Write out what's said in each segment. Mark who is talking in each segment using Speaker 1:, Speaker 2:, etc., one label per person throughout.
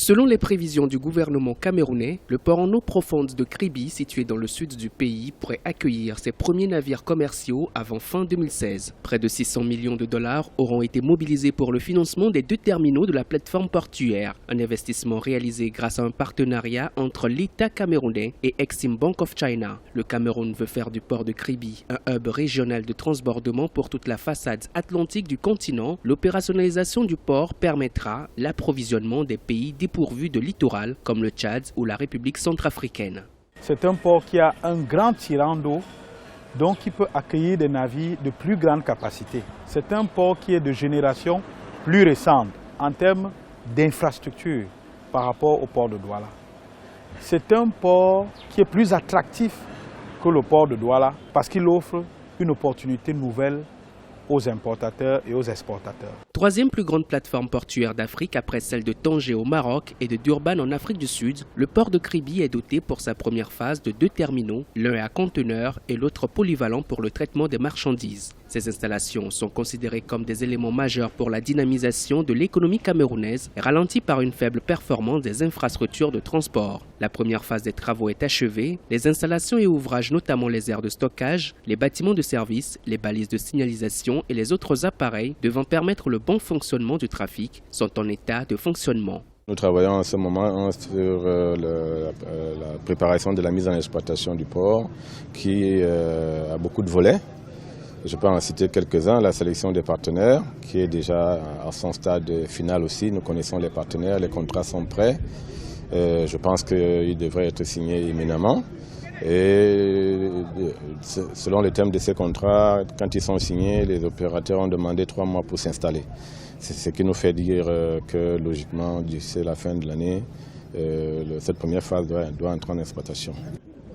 Speaker 1: Selon les prévisions du gouvernement camerounais, le port en eau profonde de Kribi, situé dans le sud du pays, pourrait accueillir ses premiers navires commerciaux avant fin 2016. Près de 600 millions de dollars auront été mobilisés pour le financement des 2 terminaux de la plateforme portuaire. Un investissement réalisé grâce à un partenariat entre l'État camerounais et Exim Bank of China. Le Cameroun veut faire du port de Kribi un hub régional de transbordement pour toute la façade atlantique du continent. L'opérationnalisation du port permettra l'approvisionnement des pays dépourvus de littoral comme le Tchad ou la République centrafricaine.
Speaker 2: C'est un port qui a un grand tirant d'eau, donc qui peut accueillir des navires de plus grande capacité. C'est un port qui est de génération plus récente en termes d'infrastructure par rapport au port de Douala. C'est un port qui est plus attractif que le port de Douala parce qu'il offre une opportunité nouvelle aux importateurs et aux exportateurs.
Speaker 1: Troisième plus grande plateforme portuaire d'Afrique après celle de Tanger au Maroc et de Durban en Afrique du Sud, le port de Kribi est doté pour sa première phase de 2 terminaux, l'un à conteneurs et l'autre polyvalent pour le traitement des marchandises. Ces installations sont considérées comme des éléments majeurs pour la dynamisation de l'économie camerounaise, ralentie par une faible performance des infrastructures de transport. La première phase des travaux est achevée, les installations et ouvrages, notamment les aires de stockage, les bâtiments de service, les balises de signalisation et les autres appareils devant permettre le bon fonctionnement du trafic sont en état de fonctionnement.
Speaker 3: Nous travaillons en ce moment sur la préparation de la mise en exploitation du port qui a beaucoup de volets. Je peux en citer quelques-uns, la sélection des partenaires qui est déjà à son stade final aussi. Nous connaissons les partenaires, les contrats sont prêts. Je pense qu'ils devraient être signés immédiatement. Et selon les termes de ces contrats, quand ils sont signés, les opérateurs ont demandé 3 mois pour s'installer. C'est ce qui nous fait dire que logiquement, d'ici la fin de l'année, cette première phase doit entrer en exploitation.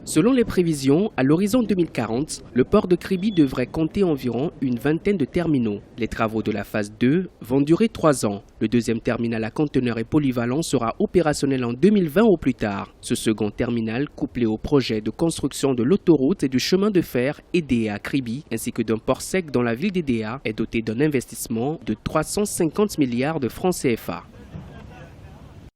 Speaker 1: Selon les prévisions, à l'horizon 2040, le port de Kribi devrait compter environ une vingtaine de terminaux. Les travaux de la phase 2 vont durer 3 ans. Le deuxième terminal à conteneurs et polyvalent sera opérationnel en 2020 au plus tard. Ce second terminal, couplé au projet de construction de l'autoroute et du chemin de fer EDA Kribi, ainsi que d'un port sec dans la ville d'EDA, est doté d'un investissement de 350 milliards de francs CFA.